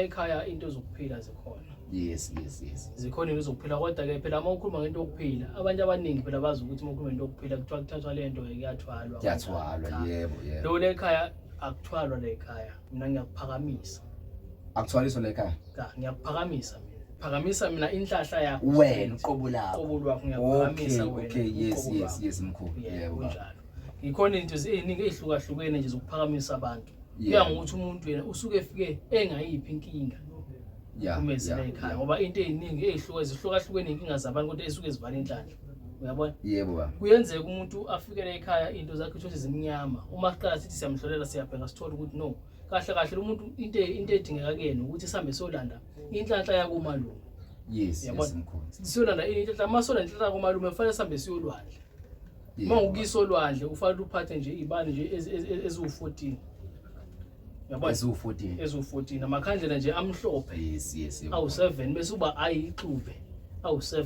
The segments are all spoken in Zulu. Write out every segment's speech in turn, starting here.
ekhaya into zokuphila zikhona. Yes. Zikhona into zokuphila kodwa ke phela uma ukhuluma ngento yokuphila abantu abaningi phela bazi ukuthi uma ukhuluma ngento yokuphila kuthiwa kuthathwa lento kuyathwalwa. Yebo. Lo le ekhaya akuthwalwa le ekhaya. Mina ngiyakuphakamisa. Akuthwaliswa le ekhaya. Cha, ngiyakuphakamisa mina. Phakamisa mina inhlahla yakho. Wena uqobo lakho. Uqobo lwakho ngiyakuphakamisa wena. Okay, yes mkhulu. Yebo kunjalo. Ikhona into eziningi ezihlukahlukene nje zokuphakamisa abantu. Kuya ngokuthi umuntu yena usuke efike engayiphi inkinga. Umezile ekhaya ngoba into eziningi ezihlukahlukene inkinga zabantu kodwa esuke zivala inhlanhla. Uyabona? Yebo baba. Kuyenzeka umuntu afikele ekhaya into zakhe uthi zimnyama. Uma siqala sithi siyamhlolela siyabheka sithola ukuthi no. Kahle umuntu into edingeka kuyena ukuthi sihambe solanda inhlanhla yakho umalume. Yes mkhulu. Siyolanda inhlanhla masolanda inhlanhla yakho umalume kufanele sihambe siyolwandle. Uma ukisolwandle ufanele uphathe nje izibani nje eziwu14. Yabona eziwu14 amakhandlela nje amhlophe. Yes. Awu7 bese uba ayixube awu7.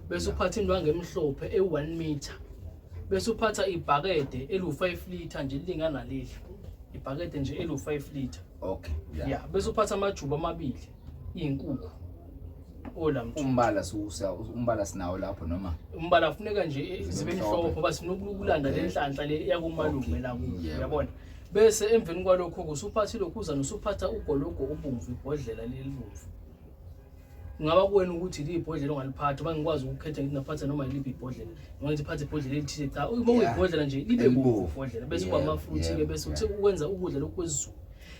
Bese uphatha indwangu emhlophe e1 meter. Bese uphatha ibhakede elu5 liter nje lingana leli. Ibhakede nje elu5 liter. Okay. Bese uphatha amajuba amabili izinkukhu. Umbala sinawo lapho noma umbala kufuneka nje zibe mhlophe ngoba sinokulanda lenhlanhla le yakumalume la uyabona. Bese emveni kwalokho usuphathile ukuzana usuphatha ugologo obomvu ibhodlela lelibomvu. Ngaba kuwena ukuthi libhodlela ongaliphatha bangikwazi ukukhetha ngithi naphatha noma yiliphi ibhodlela. Noma ngithi phathe ibhodlela elithile cha uma uyibhodlela nje libe bomvu ibhodlela bese kuba amafruit ke bese uthi ukwenza ukudla lokwezulu.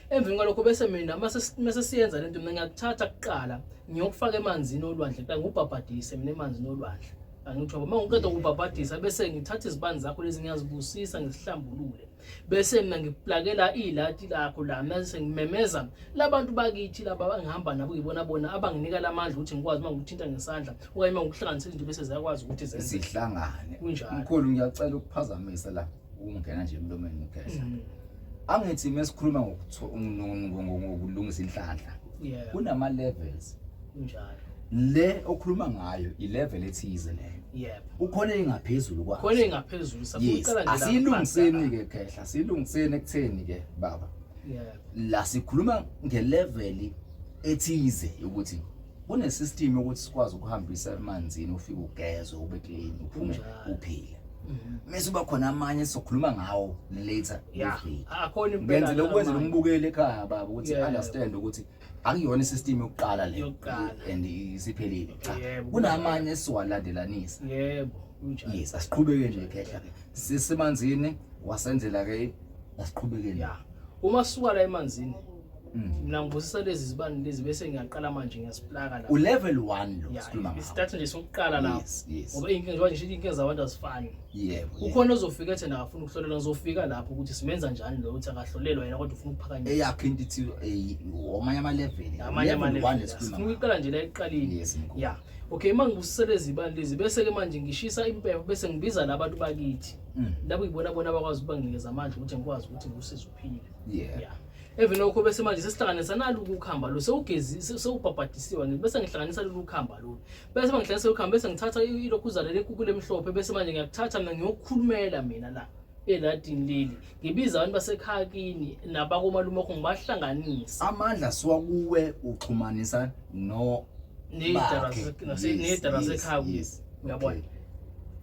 Emveni kwalokho bese mina mase siyenza lento mina ngiyakuthatha kuqala ngiyokufaka emanzini olwandle kuqala ngubhabhadise mina emanzini olwandle. Angithoba uma ngiqeda ukubhabhadisa bese ngithatha izibani zakho lezi ngiyazibusisa ngisihlambulule. Bese mina ngiplakela ilati lakho la mase ngimemeza labantu bakithi laba engihamba nabo ngibona abanginika lamandla ukuthi ngikwazi uma ngikuthinta ngesandla okanye uma ngikuhlanganisela into bese ziyakwazi ukuthi zihlangane. Mkhulu ngiyacela ukuphazamisa la ungena nje emlomeni ukhehla. Angithi mesikhuluma ngokulungisa inhlanhla. Kunama levels. Kunjalo. Le okhuluma ngayo ilevel ethize leyo. Yebo. Ukhona engaphezulu kwayo. Khona engaphezulu safuqala nje la. Asilungiseni ke khehla, silungiseni ekutheni ke baba. La sikhuluma ngelevel ethize ukuthi kune system ukuthi sikwazi ukuhambisa emanzini ufike ugezwe ube clean uphume uphile. Mase uba khona amanye sokhuluma ngawo later. Akhona impela ngenzela ukwenzela umbukele ekhaya baba ukuthi understand ukuthi akuyona isystem yokuqala le and isiphelile cha kunamanye esiwalandelanisa. Yebo kunjalo. Yes asiqhubeke nje ekhehla ke sisemanzini wasenzela ke asiqhubeke nje. Uma sisuka la emanzini mina ngibusisa lezi zibani lezi bese ngiyaqala manje ngiyasiplaka la ulevel 1 lo sikhuluma ngawo start nje sokuqala la ngoba inkinga nje inkinga zabantu asifani. Yebo ukhona ozofika ethi akafuna ukuhlolela ngizofika lapho ukuthi simenza njani lo ukuthi akahlolelwa yena kodwa ufuna ukuphakanyiswa eyakhe into omanye ama level level 1 esikhuluma ukuqala nje la eqaleni. Okay mangibusisa lezi zibani lezi bese ke manje ngishisa impepho bese ngibiza labantu bakithi labo ngibona bakwazi ukubanginikeza amandla ukuthi ngikwazi ukuthi ngisize uphile. Even lokho bese manje sesihlanganisa nalo ukukhamba lo sewugezisa sewubhabhadisiwe bese ngihlanganisa lo ukukhamba lo bese mangihlanganisa ukukhamba bese ngithatha ilokhuzana lenkukhu lemhlophe bese manje ngiyakuthatha mina ngiyokukhulumela mina la eladini leli ngibiza abantu basekhaya kini nabakomalume wakho ngibahlanganisa amandla siwakuwe uxhumanisa no nedara sekhaya uyabona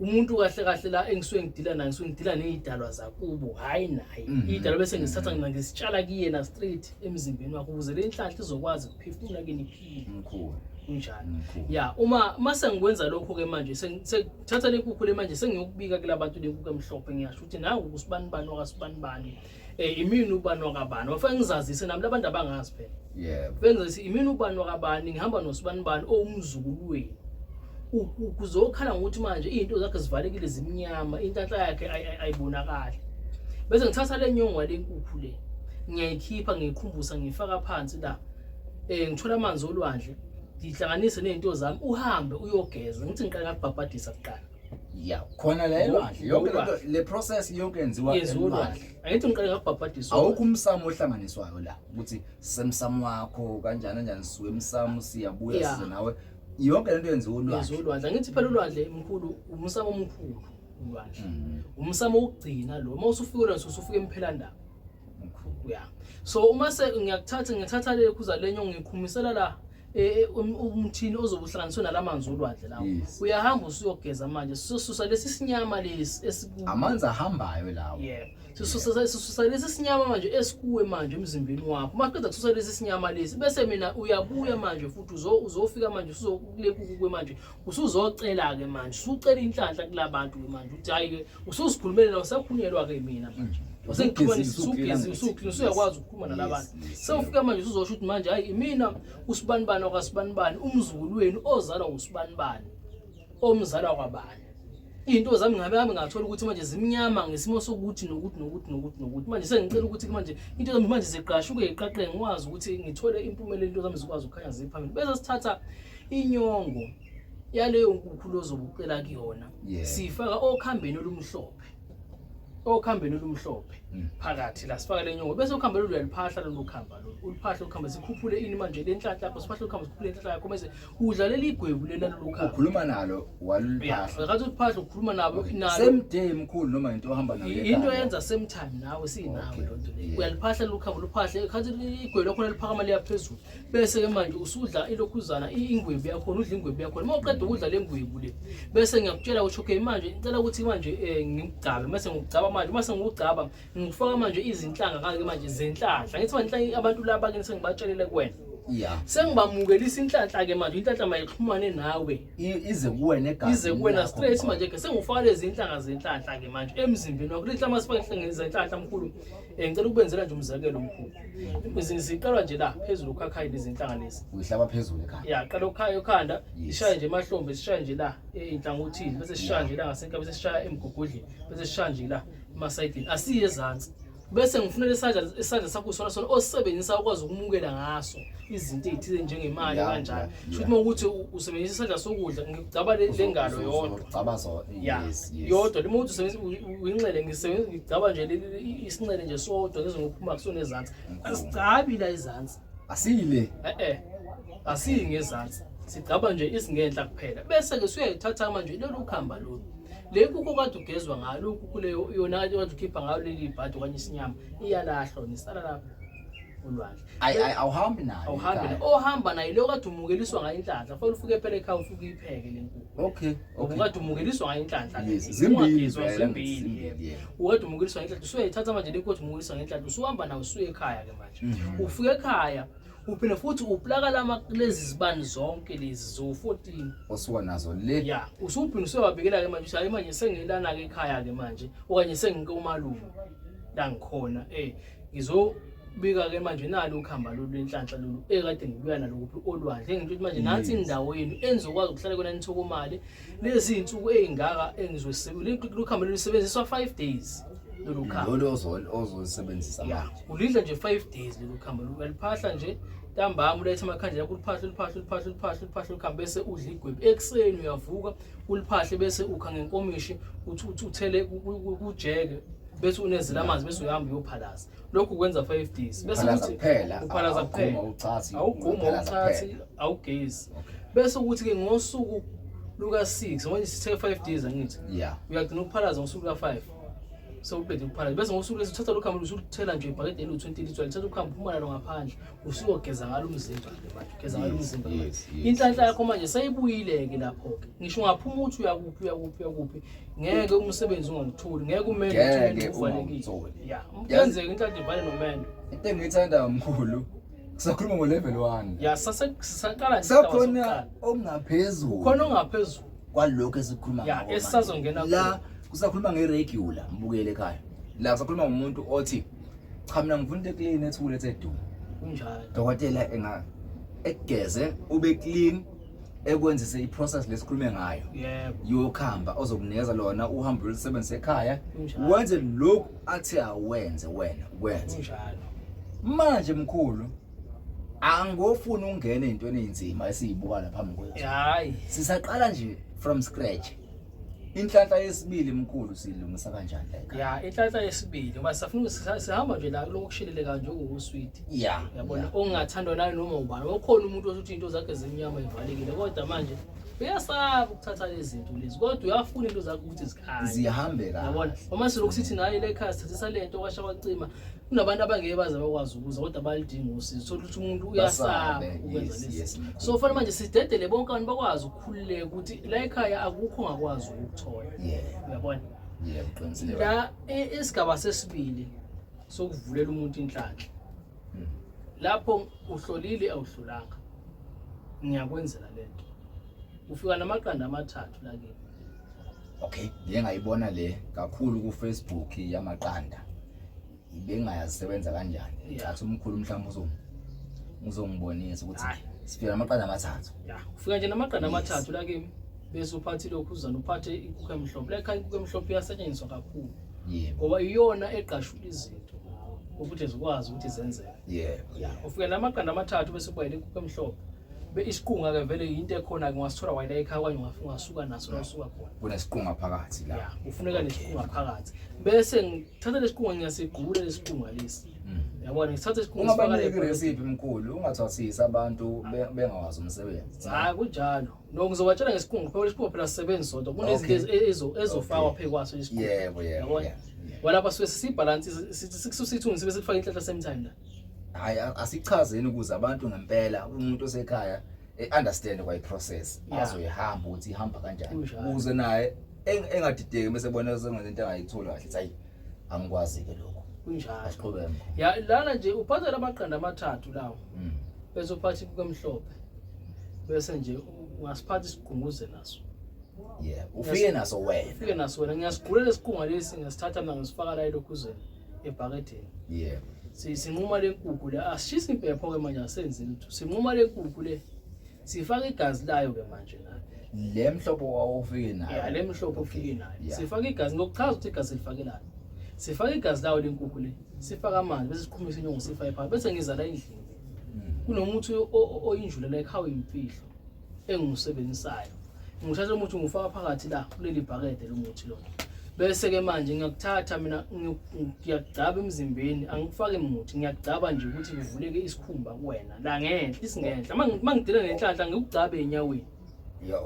umuntu kahle la engisuke ngidila naye ngisuke ngidila nezidalwa zakubo hayi naye idalwa bese ngisithatha mina ngisitshala kiyena straight emzimbeni wakho ukuze le inhlanhla izokwazi ukuphefumula kini iphile mkhulu kunjalo. Uma mase ngikwenza lokho ke manje sengithatha le nkukhu le manje sengiyokubika ke labantu le nkukhu emhlophe ngiyasho ukuthi nangu kusibani bani wakasibani bani imini ubani wakabani wafike ngizazise nami labantu abangazi phela bengizisi imini ubani wakabani ngihamba nosibani bani owumzukulu wenu ukuzokhala ngokuthi manje izinto zakhe zivalekile zimnyama inhlanhla yakhe ayibonakali bese ngithatha le nyongo lenkukhu le ngiyayikhipha ngiyikhumbuza ngifaka phansi la ngithola amanzi olwandle ngihlanganise nezinto zami uhambe uyogeza ngithi ngiqala ngabhabhadisa kuqala khona la elwandle yonke le process yonke yenziwa elwandle ayithi ngiqala ngabhabhadisa awukho umsamo ohlanganiswayo la ukuthi semsamo wakho kanjani siwe emsamo siyabuya size nawe yonke lento yenziwa olwandle ngithi phela olwandle mkhulu umsamo omkhulu ulwandle umsamo ukugcina lo uma usufika usufika emphelandaba yeah. So uma ngiyathatha le khuza lenyo ngikhumisela la umthini ozobuhlanganiswe nalamanzi olwandle lawo uyahamba usuyogeza manje sisusa lesi sinyama lesi amanzi ahambayo lawo yeah sisusa lesi sinyama manje esikuwe manje emzimbeni wakho maqeda kususa lesi sinyama lesi bese mina uyabuya manje futhi uzofika manje usuzokulekukwe manje usuzocela ke manje usucela inhlanhla kulabantu ke manje uthi hayi ke usuzikhulumela nawo sekhunyelwa ke mina manje usuyakwazi ukukhuluma nalabantu sewufika manje usuzosho ukuthi manje hayi mina usibanibani wakasibanibani umzukulu wenu ozalwa usibanibani omzalwa kwabani into zami ngathola ukuthi manje zimnyama ngesimo sokuthi nokuthi manje sengicela ukuthi manje into zami manje ziqashuke iqaqe ngikwazi ukuthi ngithole impumelelo into zami zikwazi ukukhanya ziphambili bese sithatha inyongo yaleyo nkukhu ozobucela kuyona sifaka okhambeni olumhlophe phakathi la sifaka lenyongo bese ukhamba lolu uyaliphahla lolu khamba uliphahla ukhamba sikhuphule ini manje lenhlanhla lapho siphahla ukhamba sikhuphule lenhlanhla yakho bese udlalela igwebu lelo khamba ukhuluma nalo waliphahla ngathi uphahla ukhuluma nabo same day mkhulu noma into ohamba nayo into yenza same time nawe sinawe lonto le uyaliphahla lolu khamba luphahle ngathi igwebu lakho liphakama liya phezulu bese ke manje usudla ilokhuzana ingwebu yakho udla ingwebu yakho uma uqeda ukudla lengwebu le bese ngiyakutshela ukuthi okay manje ngicela ukuthi manje ngigcabe bese ngigcaba manje mase ngugcaba ngifaka manje izinhlanga ngake manje zenhlanhla ngithi manje abantu laba ke sengibatshelele kuwena sengibamukelisa inhlanhla ke manje inhlanhla mayixhumane nawe ize kuwena egazi ize kuwena straight manje ke sengufaka lezi inhlanga zenhlanhla ke manje emzimbeni wakho lithi masifaka inhlanga zenhlanhla mkhulu ngicela ukubenzela nje umzekelo mkhulu siqala nje la phezulu ukhakhayi lezi inhlanga lezi uyihlaba phezulu ekhaya qala ukhaya ukhanda sishaye nje emahlombe sishaye nje la enhlangothini bese sishaye nje la ngasenka bese sishaya emgugudleni bese sishaye nje la emasayidini asiye ezantsi bese ngifunela isandla sakho sona osebenzisa ukwazi ukumukela ngaso izinto ezithize njengemali kanjalo futhi ukuthi usebenzisa isandla sokudla ngicaba lengalo yodwa yodwa limo ukuthi usebenzisa uyinxele ngicaba nje isinxele nje sodwa ngezokuphuma kusona ezantsi asicabi la ezantsi asile asiyi ngezantsi sicaba nje isingenhla kuphela bese ke suyayithatha manje lolu khamba lolu lekukho kade ugezwa ngalo kuleyo yona kade ukhipha ngalo leli bhadi okanye isinyama iyalahlwa nisala lapho ulwandle awuhambi nayo ohamba nayo lo kade umukeliswa ngayo inhlanhla fanele ufike phela ekhaya ufike ipheke lenkukhu okay ukade umukeliswa ngayo inhlanhla zimbili ukade umukeliswa ngayo inhlanhla usuyayithatha manje lekho umukeliswa ngayo inhlanhla usuhamba nawo usuye ekhaya ke manje ufike ekhaya uphela futhi uplaka lezi zibani zonke lezi zo14 osuka nazo le usuphinde usewabikela ke manje hayi manje sengilana ke ekhaya ke manje okanye sengike umalume la ngikhona ngizobika ke manje nalo ukhamba lwenhlanhla lolu ekade ngibuya nalokuphi olwandle ngithi manje nansi indawo yenu enizokwazi ukuhlala kona nithokomali lezi insuku ezingaka engizosebenza ukhamba lusebenziswa 5 days lolu khamba lolu ozosebenzisa manje ulidla nje 5 days lolu khamba luphahla nje ntambama ulethe amakhanda yakho uliphahla ukhamba bese udla igwebu ekseni uyavuka uliphahle bese ukha ngenkomishi uthele kujeke bese unezela amanzi bese uyahamba uyophalaza lokhu kwenza 5 days bese uthi uphalaza kuphela awuguma uchathi awugezi bese ukuthi ke ngosuku luka 6 manje sithe 5 days angithi uyagcina ukuphalaza ngosuku luka 5 so uqede ukuphalaza bese ngosuku lesi uthatha lokho usuthela nje ibhakede eli 20 litwa lithatha ukhamba uphuma nalo ngaphandle usuyogeza ngalo umzimba manje geza ngalo umzimba inhlanhla yakho manje sayibuyile ke lapho ke ngisho ungaphuma uthi uyakuphi ngeke umsebenzi ungangithuli ngeke umele uvalekile yenzeka inhlanhla ivale nomendo into engiyithanda mkhulu sisakhuluma ngo level 1 sisaqala nje sakhona ongaphezulu khona ongaphezulu kwalokho esikhuluma ngakho esizongena la usakhuluma ngeregular mbukele ekhaya la usakhuluma ngomuntu othi cha mina ngifuna into clean ethule esedumo kunjalo dokotela egeze ube clean ekwenzise iprocess lesikhulume ngayo yokhamba ozokunikeza lona uhambe ulisebenzise ekhaya wenze lokhu athi awenze wena wenze kunjalo manje mkhulu angofuna ungena ezintweni ezinzima esizibuka lapha phambi hayi sisaqala nje from scratch inhlanhla yesibili mkhulu silungisa kanjani la ekhaya inhlanhla yesibili ngoba sifuna sihamba nje la lokushilele kanje okusweet yabona ongathandwa nayo noma ubani okhona umuntu othi into zakhe zimnyama ivalekile kodwa manje uyasaba ukuthatha lezi zinto lezi kodwa uyafuna into zakho ukuthi zikhanye zihambe kahle yabona uma siloku sithi naye le ekhaya sithathisa lento kwasha kwacima kunabantu abangeke baze bakwazi ukuza kodwa balidinga usizo thola ukuthi umuntu uyasaba ukwenza lezi so kufanele manje sidedele bonke abantu bakwazi ukukhululeka ukuthi la ekhaya akukho ongakwazi ukuthola uyabona uqinisile la isigaba sesibili sokuvulela umuntu inhlanhla lapho uhlolile awuhlolanga ngiyakwenzela lento ufika namaqanda amathathu la kimi okay ngiyengayibona le kakhulu ku Facebook yamaqanda bengayasebenza kanjani ngathi umkhulu mhlawumbe uzongibonisa ukuthi sifika namaqanda amathathu ufika nje namaqanda amathathu la kimi bese uphathi lokhu uzana uphathe inkukhu emhlophe la ekhaya inkukhu emhlophe iyasetshenziswa kakhulu ngoba iyona eqashula izinto ukuthi zikwazi ukuthi zenzeke ufika namaqanda amathathu bese ubayile inkukhu emhlophe isiqunga ke vele into ekhona ke ngasithola wayila ekhaya kwanye ungasuka naso lasuka khona kunesiqunga phakathi la ufuneka nesiqunga phakathi bese ngithatha lesiqunga ngiyasigqula lesiqunga lesi yabona ngithatha isiqunga sifaka le recipe mkhulu ungathwasisa abantu bengawazi umsebenzi kunjalo no ngizobatshela ngesiqunga phela isiqunga phela sisebenza sodwa kunezinto ezofakwa phezulu kwaso isiqunga yebo walapha sibalance sithi ngisebe sifaka inhlanhla same time la hayi asichazeni ukuze abantu ngempela umuntu osekhaya understand kway process azoyihamba ukuthi ihamba kanjani ukuze naye engadideki bese bona sengenza into angayithola kahle hayi angikwazi ke lokho kunjalo asiqhubeke lana nje uphatha lamaqanda amathathu lawo bese uphatha ikwemhlophe bese nje ungasiphatha isiqunguze naso ufike naso wena ngiyasigqulela isiqunga lesi ngisithatha mina ngisifaka la elokhuzeni ebhaketheni sinquma le nkukhu le asishisa impepho ke manje asenze lutho sinquma le nkukhu le sifaka igazi layo ke manje la le mhlophe wawufike nayo le mhlophe ufike nayo sifaka igazi ngokuchaza ukuthi igazi lifakelana sifaka igazi layo le nkukhu le sifaka amanzi bese siqhumisa inyongo sifaka phakathi bese ngiza la endlini kunomuthi oyinjula la ekhaya impihlo engisebenzisayo ngithatha umuthi ngifaka phakathi la kuleli bhakede lomuthi lo bese ke manje ngiyakuthatha mina ngiyagcaba emzimbeni angikufake umuthi ngiyagcaba nje ukuthi kuvuleke isikhumba kuwena la ngenhla isingenhla mangidile nenhlanhla ngikugcabe enyaweni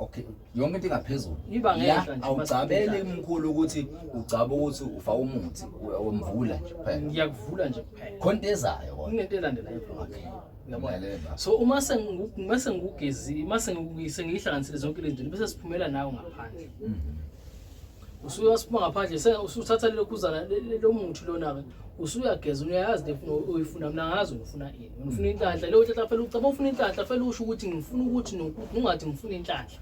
okay yonke into ingaphezulu iba ngenhla nje awucabele imkhulu ukuthi ugcaba ukuthi ufaka umuthi womvula nje kuphela ngiyakuvula nje kuphela khontezayo kodwa into elandelayo uyabona so uma sengugezi mase ngiyihlanganisele zonke lezi zinto bese siphumela nayo ngaphandle usuyasipha ngaphandle usuthatha lelokhuzana lomuthi lona ke usuyageza uyayazi lefuna uyifuna mina ngazi ufuna ini ufuna inhlanhla leyo nhlanhla phela ucaba ufuna inhlanhla phela usho ukuthi ngifuna ukuthi ungathi ngifuna inhlanhla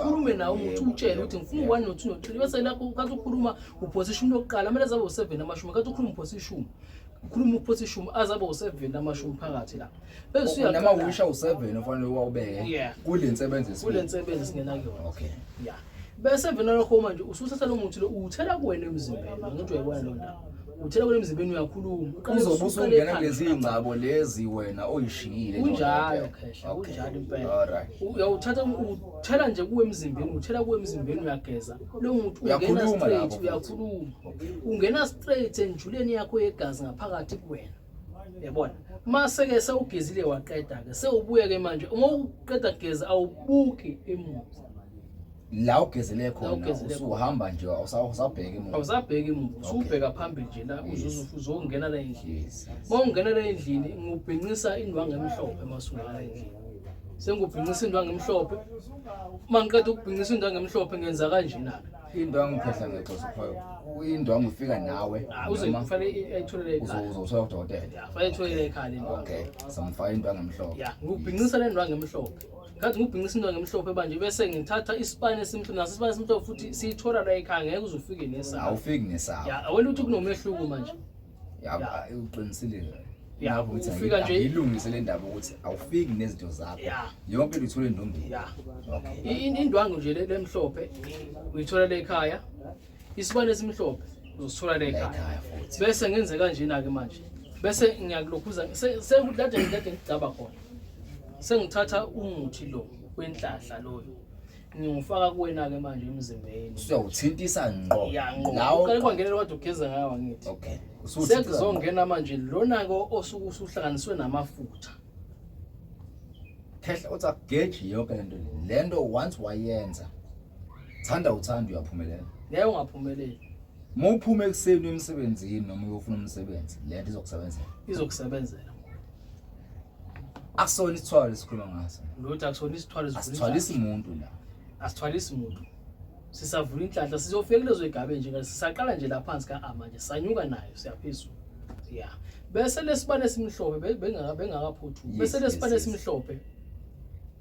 khulume nawe umuthi utshela ukuthi ngifuna 1 no 2 no 3 bese lapho kathi ukhuluma uposition yokuqala kumele zabe u7 amashumi kathi ukhuluma uposition ukhuluma uposition azabe u7 amashumi phakathi la bese uyaqala nama wisha u7 ufanele uwubeke kule nsebenzo singena kuyona okay bese vena lokho manje usuthatha lo muthi lo uthela kuwena emzimbeni ngithi uyayibona lo ndawo uthela kuwena emzimbeni uyakhuluma uzobusa ungena kulezi ingcabo lezi wena oyishiyile kunjalo khehla kunjalo impela uyawuthatha uthela nje kuwe emzimbeni uthela kuwe emzimbeni uyageza lo muthi ungena straight uyakhuluma ungena straight enjuleni yakho yegazi ngaphakathi kuwena yabona mase ke sewugezile waqeda ke sewubuye ke manje uma uqeda kugeza awubuki emuva la ugezele khona usuhamba nje awusabheka emuva awusabheka emuva usubheka phambili nje la uzongena la endlini mawungena la endlini ngubhinqisa indwangu emhlophe masungena la endlini sengubhinqisa indwangu emhlophe mangiqeda ukubhinqisa indwangu emhlophe ngenza kanjena indwangu phehla ngexozo indwangu ufika nawe uzofanele ayitholele ekhaya uzoshoya udokotela fanele ayitholele ekhaya indwangu okay samfaka indwangu emhlophe ngubhinqisa le ndwangu emhlophe ngathi ngubhinqisa indwangu emhlophe manje bese ngithatha isipane esimhlophe naso isipane esimhlophe futhi siyithola la ekhaya ngeke uzufike nesaba awufiki nesaba awena uthi kunomehluko manje uqinisile yabo ufika nje ilungise le ndaba ukuthi awufiki nezinto zakho yonke into ithole endombeni okay indwangu nje lemhlophe uyithola la ekhaya isibane esimhlophe uzosithola la ekhaya bese ngenze kanjena ke manje bese ngiyakulokhuza sekudade ngicaba khona sengithatha umuthi lo wenhlahla loyo ngiyufaka kuwena ke manje emzimbeni usuyawuthintisa ngqo lawo kale kwangena kodwa ugeza ngayo ngithi okay sekuzongena manje lona ko osuke usuhlanganiswe namafutha khehla uthi akugeji yonke lento once wayenza thanda uthanda uyaphumelela ngeke ungaphumeleli mawuphuma ekuseni emsebenzini noma uyofuna umsebenzi lento izokusebenzela akusona isithwalo esikhuluma ngaso lutho akusona isithwalo asithwalisi umuntu la asithwalisi umuntu sisavula inhlanhla sizofika kulezo igabe nje sisaqala nje la phansi ka manje sanyuka nayo siyaphezulu yeah bese lesibane esimhlophe bengakaphuthuki bese lesibane esimhlophe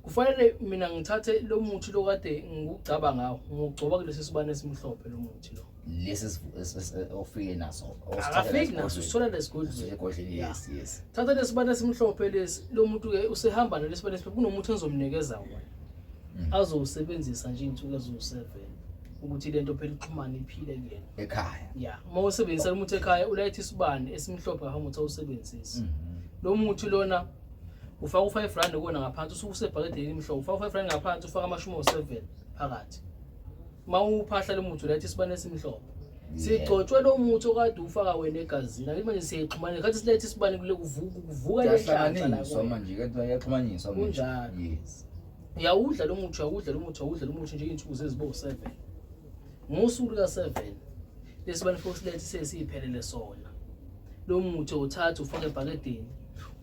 kufanele mina ngithathe lo muthi lo kade ngikucaba ngawo ngigcoba kulesi sibane esimhlophe lo muthi lo lesi ofike naso akafiki naso sithola lesigodi egodleni yes thatha lesibane esimhlophe lesi lo muntu ke usehamba lesibane esimhlophe kunomuthi enzomnikeza wona azowusebenzisa nje insuku ezo7 ukuthi lento phela ixhumana iphile kuyena ekhaya yeah uma usebenzisa umuthi ekhaya ulayitha isibane esimhlophe ngaho umuthi awusebenzisa lo muthi lona ufaka u5 kona ngaphansi usuke usebhakedeni imhlophe ufaka u5 ngaphansi ufaka amashumi o7 phakathi mawuphahla lo muthi ulayitha isibane esimhlophe sigcotshwe lo muthi okade ufaka wena egazini akithi manje siyexhumana ngathi silayitha isibane kule kuvuka lenhlanhla la manje kanti ayaxhumaniswa kunjalo yes uyawudla lo muthi nje insuku zezibo7 ngosuku ka7 lesibane futhi lethi sesiphelele sona lo muthi uthatha ufake ebhakedeni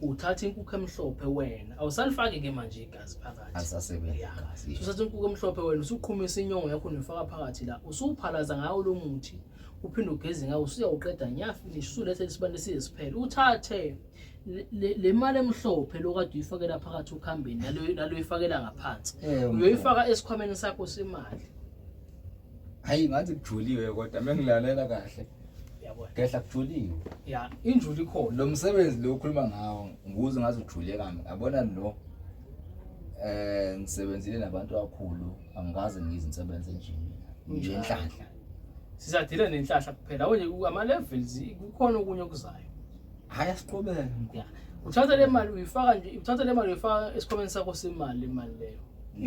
uthatha inkukhu emhlophe wena awusalifaki ke manje igazi phakathi asasebenza igazi usathatha inkukhu emhlophe wena usuqhumisa inyongo yakho nifaka phakathi la usuphalaza ngawo lo muthi uphinde ugeze ngawo usuyawuqeda nya finish usulethe isibane siyesiphele uthathe le mali emhlophe lokade uyifakela phakathi ukhambeni nalo uyifakela ngaphansi uyoyifaka esikhwameni sakho semali hayi ngathi kujuliwe kodwa mengilalela kahle yabona ngehla kujuliwe ya injuli ikhona lo msebenzi lo ukhuluma ngawo nguze ngazi ujulile kami yabona lo ngisebenzile nabantu abakhulu angikaze ngizinsebenze enjini njenhlanhla sisadila nenhlahla kuphela nje ama levels kukhona okunye okuzayo hayi asiqhubeke ya uthatha le mali uyifaka esikhwameni sakho semali le mali leyo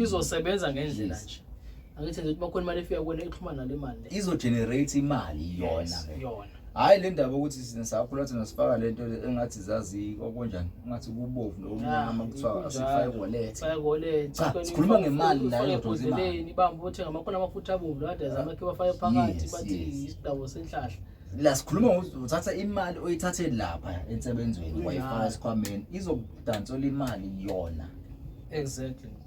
izosebenza ngendlela nje angithi nje bakhona imali efika kuwena ixhumana nale mali le izo generate imali yona hayi le ndaba ukuthi sinesakhula thina sifaka lento engathi zazi okunjani ngathi kubovu noma kuthiwa asifake wallet sikhuluma ngemali la ebhodleleni bamba uthi ngamakhona amafutha abomvu kade azamakhe bafake phakathi bathi isidabo senhlahla la sikhuluma ukuthi uthatha imali oyithathe lapha ensebenzweni wayifaka esikhwameni izokudansola imali yona exactly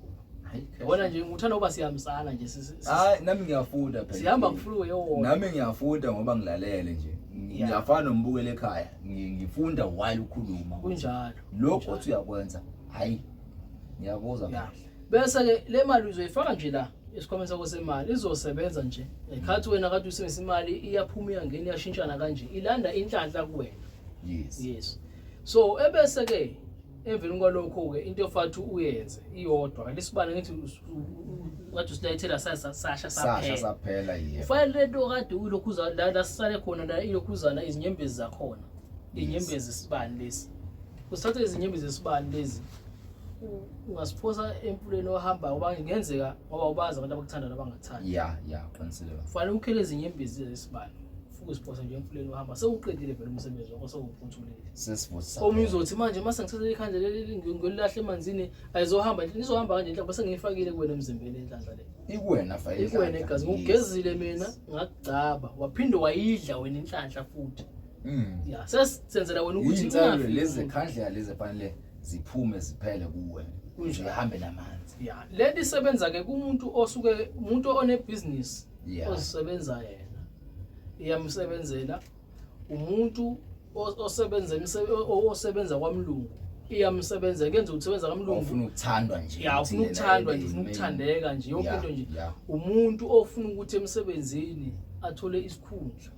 wona nje ngithanda uba siyamsana nje hayi nami ngiyafunda phela sihamba kufluwe yona nami ngiyafunda ngoba ngilalele nje ngiyafana nombukele ekhaya ngifunda while ukhuluma kunjalo lokho othi uyakwenza hayi ngiyakuzwa kahle bese ke le mali uzoyifaka nje la esikhwameni sakho semali izosebenza nje ekhathi wena kade usebenzisa imali iyaphuma iyangena iyashintshana kanje ilanda inhlanhla kuwena yes so ebese ke emveni kwalokho ke into ofathu uyenze iyodwa lesibane ngithi kade usilayithela sasha saphela yebo ufanele lento kade uyilokhuza la sisale khona la ilokhuzana izinyembezi zakhona inyembezi isibani lesi usithatha izinyembezi zesibani lezi ungasiphosa empuleni ohamba ngoba ngenzeka ngoba ubaza abantu abakuthanda nabangathanda ya qinisile kufanele ukhele izinyembezi zesibani futhi usiphosa nje empuleni ohamba sewuqedile vele umsebenzi wakho sewuphuthulile sesivutisa omunye uzothi manje mase ngithatha ikhandla leli ngolilahle emanzini ayizohamba nizohamba kanje inhlanhla bese ngiyifakile kuwena emzimbeni enhlanhla le ikuwena fayile ikuwena igazi ngugezile mina ngakugcaba waphinde wayidla wena inhlanhla futhi ya sesenzela wena ukuthi ingafiki lezi khandla lezi fanele ziphume ziphele kuwe uhambe namanzi ya leli sebenza ke kumuntu osuke umuntu one business ozisebenza yena iyamsebenzela umuntu osebenza kwamlungu iyamsebenza kenze ukusebenza kwamlungu ufuna ukuthandwa nje ya ufuna ukuthandwa nje ufuna ukuthandeka nje yonke into nje umuntu ofuna ukuthi emsebenzini athole isikhundla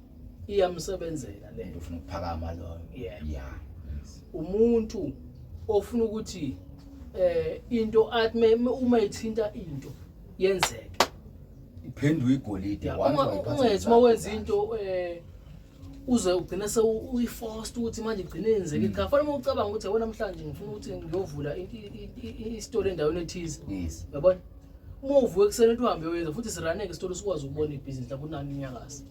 iyamsebenzela lento ufuna ukuphakama lo ya umuntu ofuna ukuthi into athi uma ithinta into yenzeke iphendwe igolide ungathi mawenza into uze ugcina uyiforced ukuthi manje igcine yenzeke cha fanele ucabanga ukuthi wena namhlanje ngifuna ukuthi ngiyovula isitolo endaweni ethize yabona uma uvuke kuseni uhambe uyenza futhi siraneke isitolo sikwazi ukubona ibhizinisi lakho nani inyakazi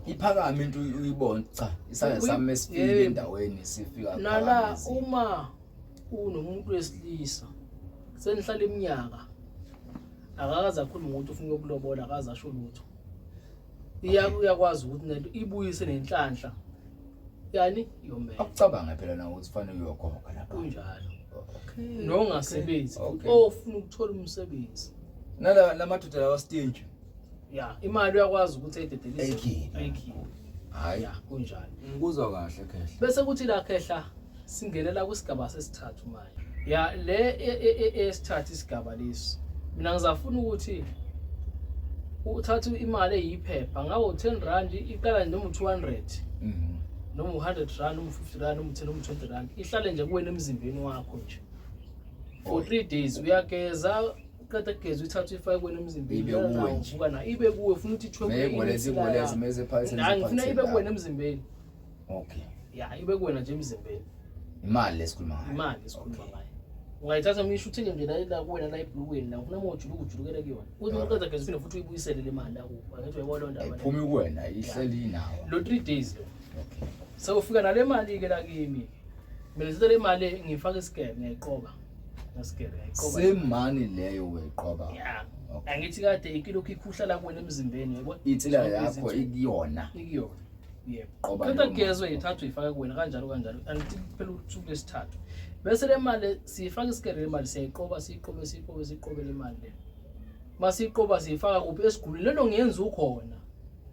iphakama into uyibona cha isake sami esifike endaweni sifika nala uma unomuntu wesilisa senihlala iminyaka akakaze akhuluma ukuthi ufuna ukulobola akaze asho lutho uyakwazi ukuthi nento ibuyise nenhlanhla yani yomela akucabanga phela na ukuthi fanele uyokhokha lapha kunjalo nongasebenzi ofuna ukuthola umsebenzi lamadoda lawa stinge imali uyakwazi ukuthi ayidedelise ayikhi hayi kunjalo ngikuzwa kahle khehla bese kuthi la khehla singenela kwisigaba sesithathu manje le esithathu isigaba lesi mina ngizafuna ukuthi uthathe imali eyiphepha ngabe u10 rand iqala noma u200 noma u100 rand noma u50 rand noma u10 noma u20 rand ihlale nje kuwena emzimbeni wakho nje for 3 days uyageza uqeda kugeza uthatha ifake kuwena emzimbeni uvuka na ibe kuwe ufuna ukuthi ichwebe meze phakathi ngifuna ibe kuwena emzimbeni okay ibe kuwena nje emzimbeni imali lesikhuluma ngayo ungayithatha misho uthini nje la kuwena la ebhlukweni la ufuna ujulukele kuyona uthi uqeda kugeza ufuna futhi uyibuyisele le mali la kuwe angithi uyayibona lo ndaba iphumi kuwena ihleli nawo lo 3 days lo okay sewufika nale mali ke la kimi mina ngithatha le mali ngifaka iscam ngiyayiqoba same money leyo uyiqoba angithi kade ikilokhu ikhuhla la kuwena emzimbeni yebo itsila yakho ikiyona yebo kodwa gezwe ithathu ifaka kuwena kanjalo angithi phela usuku lesithathu bese le mali siyifaka isikere le mali siyayiqoba siyiqobe le mali le masiyiqoba siyifaka kuphi esigulini lelo ngiyenza ukhona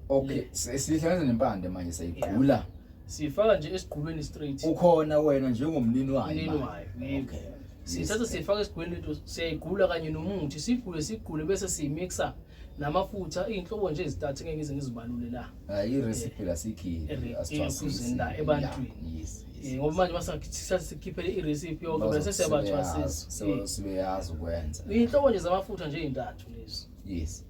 okay sihlanza nempande manje sayigula siyifaka nje esigulweni straight ukhona wena njengomnini wayo okay sithatha siyifaka esigulweni lethu siyayigula kanye nomuthi sigule bese siyimixa namafutha inhlobo nje ezitathu ngeke ngize ngizibalule la i-recipe la sikhiphe asithwasisa ebantwini ngoba manje masakhitha sikhiphele i-recipe yonke bese siyabathwasisa sibeyazi ukwenza inhlobo nje zamafutha nje ezintathu lezo yes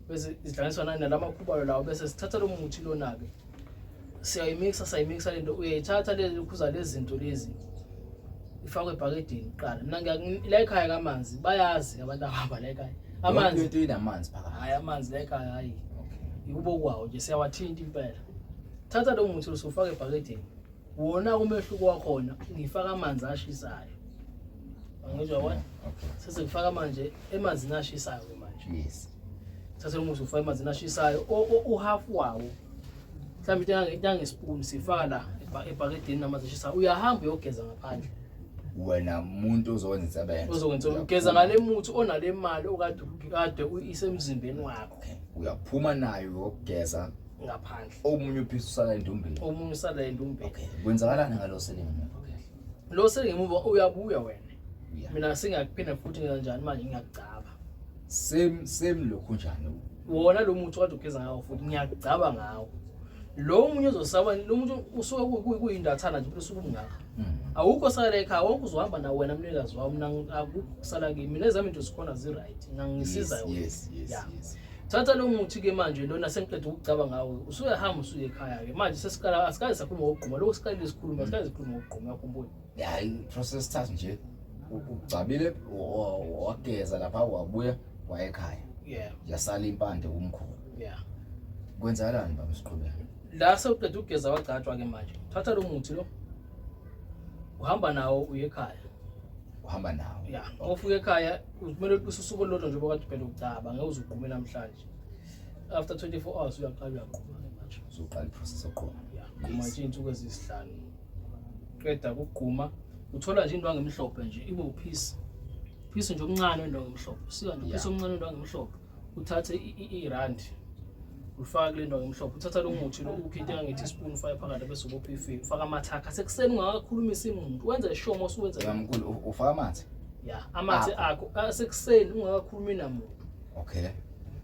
bese izihlanganiswa nalamakhuba lawo bese sithatha lo muthi lona ke sayimixa lento uyayithatha lezi ukhuza lezi zinto lezi ifakwe ebhakedeni qala mina la ekhaya kamanzi bayazi abantu abahamba la ekhaya amanzi into inamanzi phakathi hayi amanzi la ekhaya hayi ukubo kwawo nje siyawathinta impela thatha lo muthi usufaka ebhakedeni wona umehluko wakhona ngifaka amanzi ashisayo angizwa wona sese ngifaka manje emanzini ashisayo manje yes thatha lo muthi ufaka emanzini ashisayo uhalf wawo mhlawumbe ngespoon sifaka la ebhakedeni namanzi ashisayo uyahamba uyogeza ngaphandle wena umuntu uzokwenza ugeza ngale muthi onale mali okade isemzimbeni wakho uyaphuma nayo ukugeza ngaphandle omunye uphisa usala endumbeni okay kwenzakalana ngalo selinge lo selingemuva uyabuya wena mina singakuphinda futhi kanjani manje ngiyagcaba same lokho njani wona lo muthi okade ugeza ngawo futhi ngiyagcaba ngawo lo umunye uzosaba lo muntu usuke kuyindathana nje bese ubungaka awukho sala ekhaya wonke uzohamba na wena mnikazi wami mina akusala kimi mina ezami into zikhona zi-right ngangisiza yona yes thatha lo muthi ke manje lona sengiqeda ukucaba ngawo usuyahamba usuye ekhaya ke manje sesiqala asikaze sakhuluma ngokugquma lokho siqalile sikhuluma asikaze sikhuluma ngokugquma yakhumbula process task nje ugcabile wageza lapha wabuya wayekhaya yasala impande kumkhulu kwenzakalani baba siqhubeka la sewuqeda ukugeza wagcatshwa ke manje thatha lo muthi lo uhamba nawo uye ekhaya ufika ekhaya kumele ususuku lodwa nje bokade phela ucaba ngeke uzugquma namhlanje after 24 hours uyaqala uyaqhuma manje uzoqala iprocess yokuqhuma manje insuku ezisihlanu qeda ukugquma uthola nje indwangu emhlophe nje ibe uphisi nje omncane wendwangu emhlophe sika nje uphisi omncane wendwangu emhlophe uthathe irand ufaka kule ndwangu emhlophe uthatha lo muthi lo ukhitha nge-teaspoon ufaka phakathi bese ubopha ifiyo ufaka amathakha sekuseni ungakakhulumisa umuntu wenza ishomo osuwenza yamkhulu ufaka amathe amathe akho sekuseni ungakakhulumi namuntu okay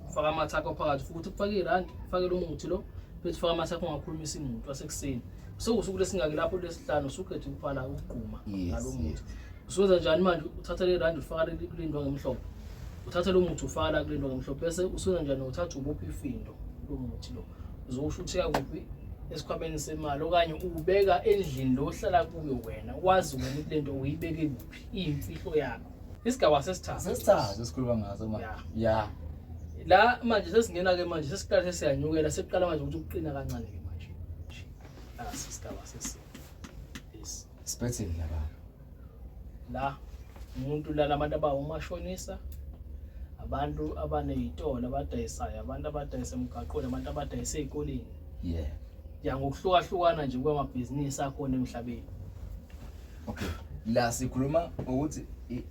ufaka amathakha phakathi futhi ufake irand ufake lo muthi lo bese ufaka amathakha ungakhulumisa umuntu wasekuseni sekusuku lesingake lapho lesihlanu usuqedwe ukuphala ukugquma ngalo muthi usuwenza njani manje uthatha le rand ufaka kule ndwangu emhlophe uthatha lo muthi ufaka kule ndwangu emhlophe bese usuwenza njani uthatha ubopha ifindo lo muthi lo uzowushutheka kuphi esikhwameni semali okanye ubeka endlini lo ohlala kuyo wena wazi wena ukuthi lento uyibeke kuphi imfihlo yakho isigaba sesithathu esikhuluma ngaso manje la manje sesingena ke manje sesiqala sesiyanyukela seqala manje ukuthi uqina kancane ke manje isigaba sesithathu siphethe la umuntu lana abantu abawumashonisa, abantu abanezitolo abadayisayo, abantu abadayisa emgaqweni, abantu abadayisa ezikoleni. Yeah. Ya ngokuhlukahlukana nje kwamabhizinisi akhona emhlabeni. Okay. La sikhuluma ukuthi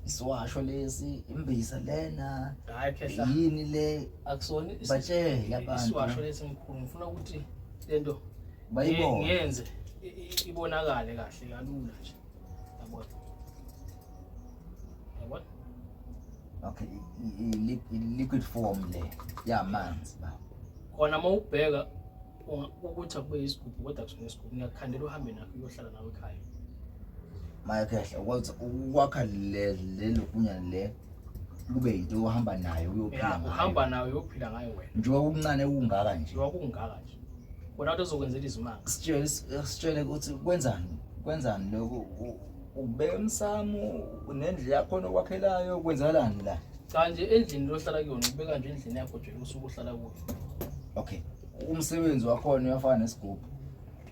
isiwasho lesi imbiza lena. Hayi khehla. Yini le Akusona batshela abantu. Isiwasho lesi mkhulu ngifuna ukuthi lento bayibona. Ngiyenze ibonakale kahle kalula nje. Yabona. Yabona? Okay, liquid form le yamanzi ba. Khona mawubheka ukuthi akube isigubhu kodwa akusona isigubhu, ngiyakukhandela uhambe nakho uyohlala nawe ekhaya. Maya khehla ukwakha le lokunyana le kube into ohamba nayo uyophila ngayo. Uhamba nawe uyophila ngayo wena. Njengoba ukuncane ungaka nje. Njengoba kungaka nje. Kodwa uthi uzokwenzela izimanga. Sitshele ukuthi kwenzani lokho ubeka emsamo nendle yakho nokwakhelayo kwenzakalani la. Cha nje endlini lohlala kuyona ubeka nje endlini yakho nje usuku uhlala kuyo. Okay. Umsebenzi wakho uyafana nesigubhu.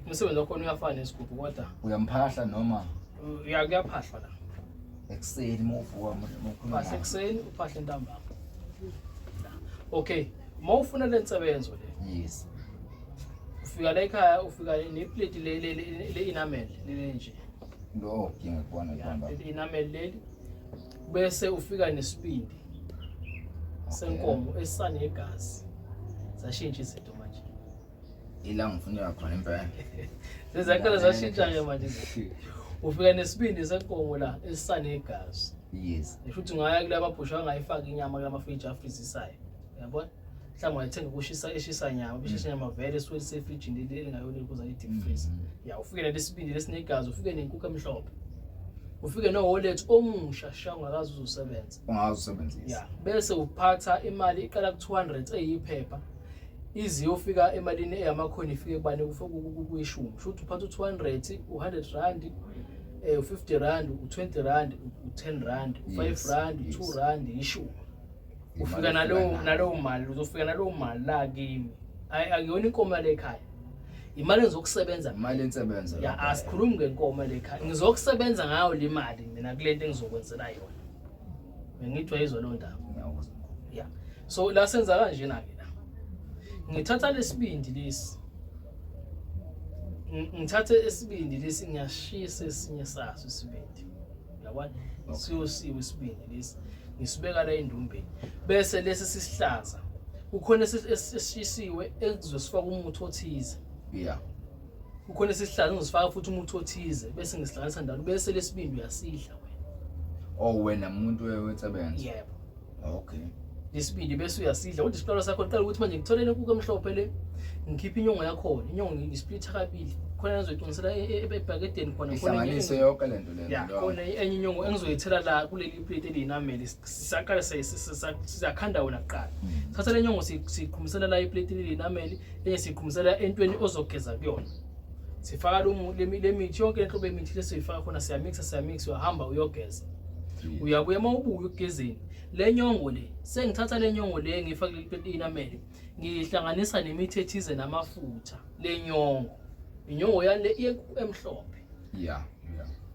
Umsebenzi wakho uyafana nesigubhu kodwa uyamphahla noma uyakuyaphahlwa la. Ekseni movuka uphahla ekseni uphahla ntambama. Okay, mawufuna lensebenzo le. Yes. Ufika la ekhaya ufika neplate le enamel le nje. Lo ngiyakubona ntamba. Enamel leli bese ufika nesibindi senkomo esane igazi. Zashintsha izinto manje. Ila ngifuna khona impela. Lezakhala zashintsha nje manje. Ufika nesibindi senkomo la esane igazi. Yes. Ngisho ukuthi ngaya kula mabhusha angayifaka inyama kula mafridge afreezisayo. Yabona? Mhlawumbe uyathenga kushisa eshisa nyama, bishisa nyama vele suke sefridge ndile engayona kuza i-deep freeze. Ya ufike lesibindi lesinegazi, ufike nenkukhu emhlophe. Ufike no-wallet omusha sha ungakazi uzosebenza. Ungazusebenzisa. Ya, bese uphatha imali iqala ku200 eyiphepha. Izi yofika emalini eyamakhona ifike kubane kuyishumi. Shothi uphatha u200, u100 rand, u50 rand, u20 rand, u10 rand, u5 rand, u2 rand, ishumi. Ufika nalowo mali, uzofika nalowo mali la kimi. Akuyona inkomo lekhaya. Imali engizokusebenza, imali ensebenza. Ya asikhulumi ngenkomo lekhaya. Ngizokusebenza ngayo le mali mina kulento engizokwenzela yona. Ngithwa izolo ndaba. Ya. So la senza kanje na ke la. Ngithatha lesibindi lesi. Ngithathe esibindi lesi ngiyashisa esinye saso isibindi. Yabona? Siyosiwa isibindi lesi. Ngisibeka la endumbeni. Bese lesi sisihlaza. Kukhona esishisiwe ekuzosifaka umuthi othize. Yeah. Kukhona sisihlaza ngizifaka futhi umuthi othize bese ngisihlanganisa ndalo bese lesibindi uyasidla wena. Oh wena umuntu wensebenza. Yebo. Okay. Lesibindi bese uyasidla kodwa isihlalo sakho qala ukuthi manje ngitholele inkukhu emhlophe le ngikhipha inyongo yakho inyongo ngisplitha kabili khona engizoyiqinisela ebhakedeni khona ihlanganise yonke lento le. Ya khona enye inyongo engizoyithela la kuleli plate elinameli sisaqala sizakhanda wona kuqala. Thatha le nyongo siqhumisela la iplate elinameli enye siqhumisela entweni ozogeza kuyona. Sifaka le mithi yonke lenhlobo emithi lesifaka khona siyamix uyahamba uyogeza. Uyabuya mawubuya ukugezeni. Le nyongo le sengithatha le nyongo le ngifaka le plate enameli ngihlanganisa nemithi ethize namafutha le nyongo. Inyongo yale emhlophe. Yeah.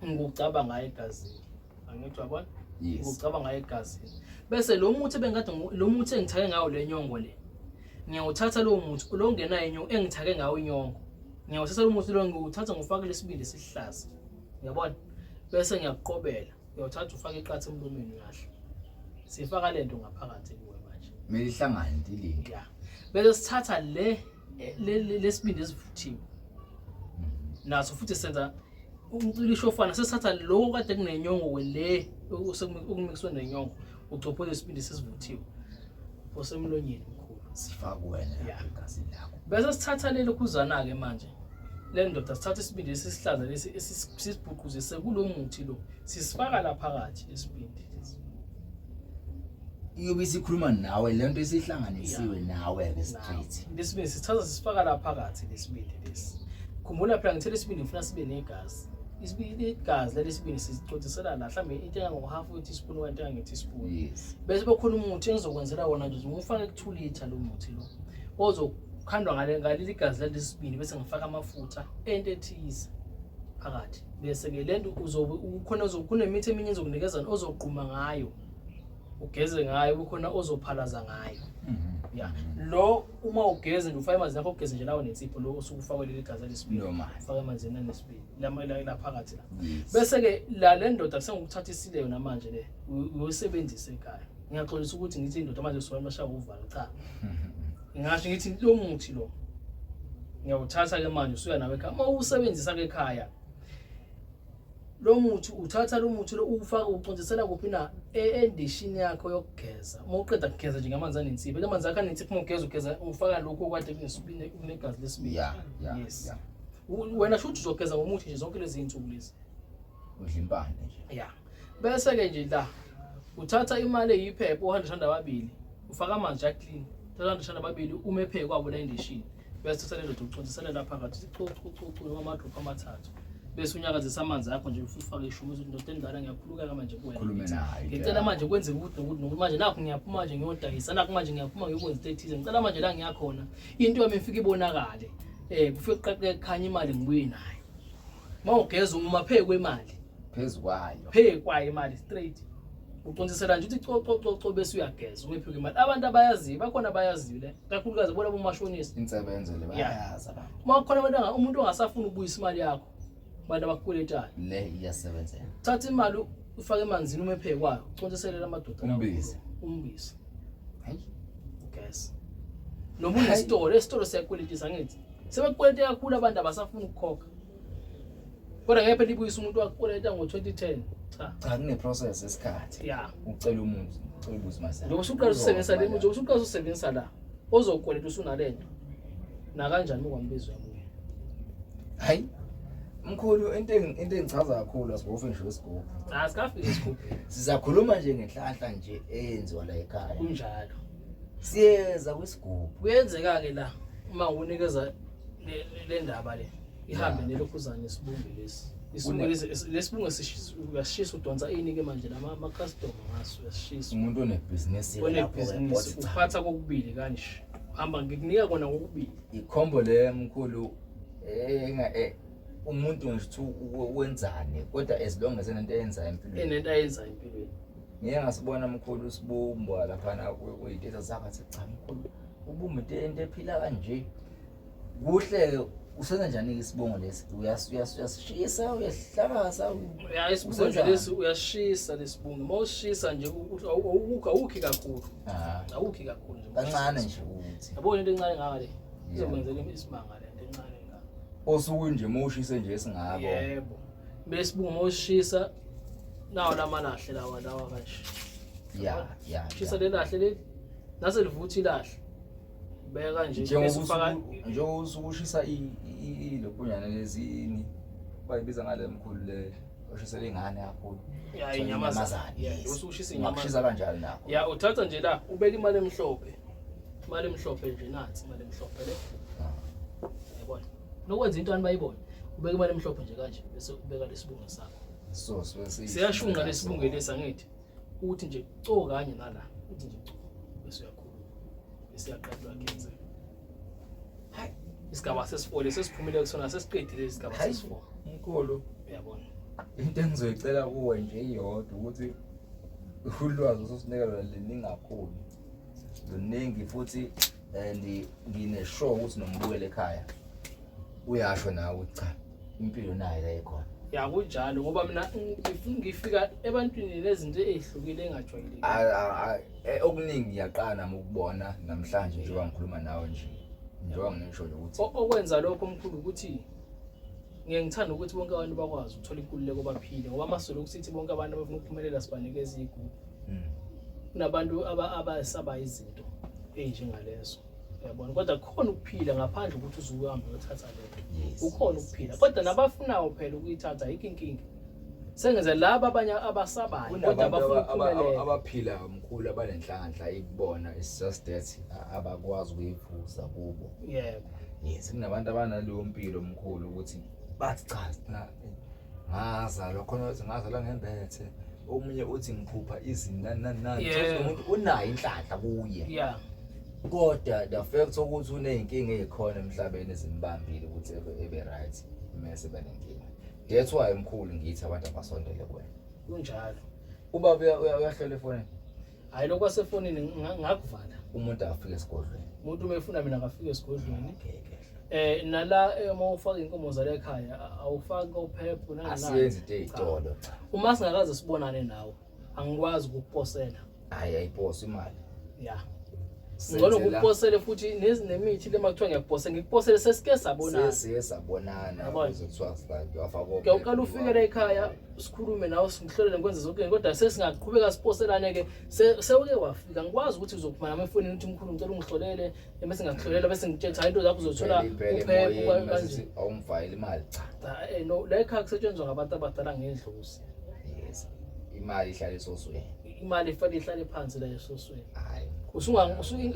Ngikucaba ngayo egazini. Angithi yabona? Yes. Ngikucaba ngayo egazini. Bese lo muthi bengikade lo muthi engithake ngayo le nyongo le. Ngiyawuthatha lo muthi lo ngenayo inyongo engithake ngayo inyongo. Ngiyawuthatha lo muthi lo ngiwuthatha ngifake lesibindi esihlaza. Uyabona? Bese ngiyaqobela. Uyawuthatha ufake iqathe emlomeni uyahle. Sifaka lento ngaphakathi kuwe manje. Mele ihlangane ndilini. Yeah. Bese sithatha lesibindi esivuthiwe. Naso futhi senza umcilisho ofana sesithatha lo kade kunenyongo le okumixwe nenyongo ucophola isibindi sesivuthiwe osemlonyeni mkhulu sifaka wena igazi lakho. Bese sithatha lelo khuzana ke manje le ndoda sithatha isibindi esisihlaza lesi esisibhuquzise kulomuthi lo sisifaka la phakathi isibindi lesi. Iyobe isikhuluma nawe lento esihlanganisiwe nawe ke straight. Lesibindi sithatha sifaka la phakathi lesibindi lesi. Khumbula phela ngithele isibindi ngifuna sibe negazi. Isibindi igazi lesibindi sicocisela la mhlambe into engango-half teaspoon okanye into engange-teaspoon. Yes. Bese bekhona umuthi engizokwenzela wona nje ngifake ku2 litha lo muthi lo. Ozokhandwa ngaleli gazi lesibindi bese ngifaka amafutha ento ethize. ngaphakathi bese ke lento kunemithi eminye ezokunikeza ozogquma ngayo ugeze ngayo kukhona ozophalaza ngayo ya lo uma ugeze nje ufaka amanzi akho ugeze nje lawo nensipho lo usukufakwe leli gaza lesibili ufaka amanzi nesibili la phakathi la bese ke le ndoda kusengukuthatha isileyo namanje le uyosebenzisa ekhaya ngiyaxolisa ukuthi ngithi indoda manje usifana mashaya uvalo cha ngisho ngithi lo muthi lo ngiyawuthatha ke manje usuya nawe ekhaya uma usebenzisa ke ekhaya lo muthi uthatha lo muthi lo ufaka ucondzisela kuphi na endishini yakho yokugeza uma uqeda kugeza nje ngamanzi anensipho amanzi akho anensipho ugeza ufaka lokho kwade kunesibini kunegazi lesibili yes wena shothi uzogeza ngomuthi nje zonke lezi insuku lezi udla impande nje ya bese ke nje la uthatha imali eyiphepha u100 ufaka amanzi aclean 100 umephe kwabo la endishini bese uthatha lento ucondzisela lapha phakathi ucoco noma drop amathathu bese unyakazisa amanzi akho nje ufake ishumi ukuthi ndoda endala ngiyakhululeka manje kuwena khulume naye ngicela manje kwenze ukuthi nokuthi manje nakho ngiyaphuma nje ngiyodayisa nakho manje ngiyaphuma ngiyokwenza ethize ngicela manje la ngiyakhona into yami ifika ibonakale kufike qaqe khanya imali ngibuye nayo mawugeza umaphe kwemali phezukwayo imali straight ucondzisela nje ukuthi coco bese uyageza umephe kwemali abantu abayaziyo bakhona abayaziyo le kakhulukazi bona bomashonisi insebenzo le bayazi abantu makhona umuntu ongasafuna ukubuyisa imali yakho bantu abakukweletayo le iyasebenza thatha imali ufake emanzini umephe kwayo ucondzisele lamadoda umbisi hayi gas noma unesitolo siyakweletisa ngithi sebekweleta kakhulu abantu abasafuna ukukhokha kodwa ngeke libuyisa umuntu wakweleta ngo2010 cha kune process esikhathi ya ucela umuntu ucela ubuzi masana nje usuqala usebenzisa le nje usuqala usebenzisa la ozokweleta usunalento na kanjani ukwambizo yabuye hayi mkhulu into engichaza kakhulu asibofe ngisho isigubhu asikafiki isigubhu sizakhuluma nje ngenhlahla nje eyenziwa la ekhaya kunjalo siyeza kwisigubhu kuyenzeka ke la uma unikeza le ndaba le ihambe nelokhuzana nesibungu lesibungu uyashisa udonsa inike manje nama customer ngaso uyashisa umuntu onebhizinisi uphatha kokubili kanje hamba ngikunika kona kokubili ikhombo le mkhulu umuntu nje wenzane kodwa as long as enento eyenza empilweni ngeke ngasibona mkhulu sibumbwa lapha na kuyithetha zakhe athi cha mkhulu ubumba into ephila kanje kuhle usenza njani isibongo lesi uyasishisa uyahlakaza isibongo lesi uyashisa lesibungu mawushisa nje awukhi kakhulu nje kancane nje ukuthi yabona into encane ngaka le izokwenzela isimanga le into encane ngaka osuku nje mawushise nje singabo yebo besibungu mawushisa nawo lamalahle lawa kanje ya shisa lelahle le nase livuthi ilahle beka nje esifaka nje usukushisa ilokunyana lezini bayibiza ngale mkhulu le oshisela ingane kakhulu ya inyamazana usukushisa inyamazana ukushisa kanjalo nakho ya uthatha nje la ubeka imali emhlophe nje nathi imali emhlophe le yabona nokwenza into anibayibona ubeka imali emhlophe nje kanje bese ubeka lesibungu sakho so siyashunqa lesibungu lesi angithi ukuthi nje co kanye nala uthi nje co bese uyakhuluma bese yaqedwa kenze hayi isigaba sesi4 sesiphumile kusona sesiqedile isigaba sesi4 mkhulu uyabona into engizoyicela kuwe nje iyodwa ukuthi ulwazi ososinikela leningakhulu luningi futhi ngineshow ukuthi nombukele ekhaya uyasho nawe cha impilo nayo la ikhona ya kunjalo ngoba mina ngifika ebantwini lezinto ezihlukile engajwayeleki okuningi ngiyaqala nami ukubona namhlanje nje wangikhuluma nawe nje njengoba ngisho ukuthi okwenza lokho omkhulu ukuthi ngiyangithanda ukuthi bonke abantu bakwazi ukuthola inkululeko baphile ngoba amasolo ukusithi bonke abantu abafuna ukuphumelela sibanikeza igugu kunabantu abasaba izinto ezinjengalezo yabona kodwa khona ukuphila ngaphandle ukuthi uzuhambe uyothatha lento ukhona ukuphila kodwa nabafunayo phela ukuyithatha ikinkingi sengenze laba abanye abasabayo kodwa abafuna ukuphumelela abaphila umkhulu abanenhlanhla ikubona is just that abakwazi ukuyivuza kubo yebo yes kunabantu abanaleyo mpilo omkhulu ukuthi bathi cha ngaza lokho ukuthi ngaza la ngembethe omunye uthi ngiphupha izinani umuntu unayo inhlanhla kuye yeah kodwa the fact ukuthi uneyinkinga ezikhona emhlabeni ezimbambile ukuthi ebe right mase banenkinga That's why mkhulu ngithi abantu abasondele kuwena. Kunjalo. Ubaba uyahlela efonini. Hayi lokho wasefonini ngakuvala. Umuntu afike esigodlweni. Umuntu umefuna mina ngafika esigodlweni. Okay. Nala uma ufaka inkomo zala ekhaya awufaki ophepho nani. Asiyenzi into ezitolo. Uma singakaze sibonane nawe angikwazi ukukuposela. Hayi ayiposa imali. Yeah. Ngcono ukuposele futhi nemithi lemakuthiwa ngiyakupose ngikuposele sesike sabonana. Sesike sabonana ukuze kuthiwa like wafaka. Ke uqala ufike la ekhaya sikhulume nawe singihlolele ngikwenze zonke kodwa sesingaqhubeka siposelane ke sewuke wafika ngikwazi ukuthi uzophuma efonini uthi mkhulu ngicela ungihlolele bese ngikuhlolela bese ngitshela into zakho uzothola uphepho kanje awungifayile imali cha no la ekhaya kusetshenzwa ngabantu abadala ngendlozi. Yes imali ihlala esosweni. Imali ifanele ihlale phansi la esosweni. Hayi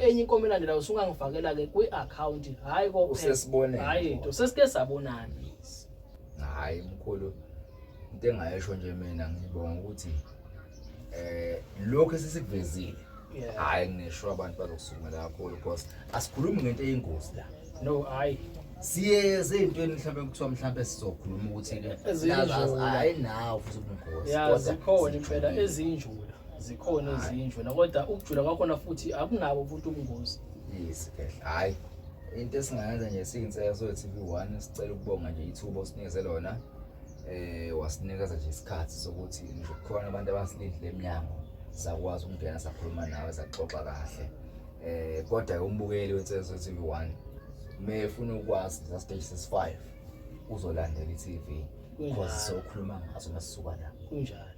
enye inkomo elandela usungangifakela ke kwi-account hayi ko usesibone hayi into sesike sabonana. Hayi mkhulu into engayisho nje mina ngibonga ukuthi lokho esisikuvezile hayi ngisho abantu bazokusungela kakhulu because asikhulumi ngento eyingozi la. No hayi siyeze intweni mhlawumbe kuthiwa mhlawumbe sizokhuluma ukuthi hayi nawo futhi ubungozi kodwa zikhona impela ezinjula zikhona ezinjula kodwa ukujula kwakhona futhi akunabo futhi ubungozi. Yes kahle hayi into esingayenza nje siyinselo so TV1 sicela ukubonga nje ithuba osinikeze lona wasinikeza nje isikhathi sokuthi nje kukhona abantu abasilindile eminyango sakwazi ukungena sakhuluma nawe saxoxa kahle kodwa umbukeli wenselo TV1 mefuna ukwazi la stage 5 uzolandela iTV because sokhuluma ngaso masisuka la kunjalo.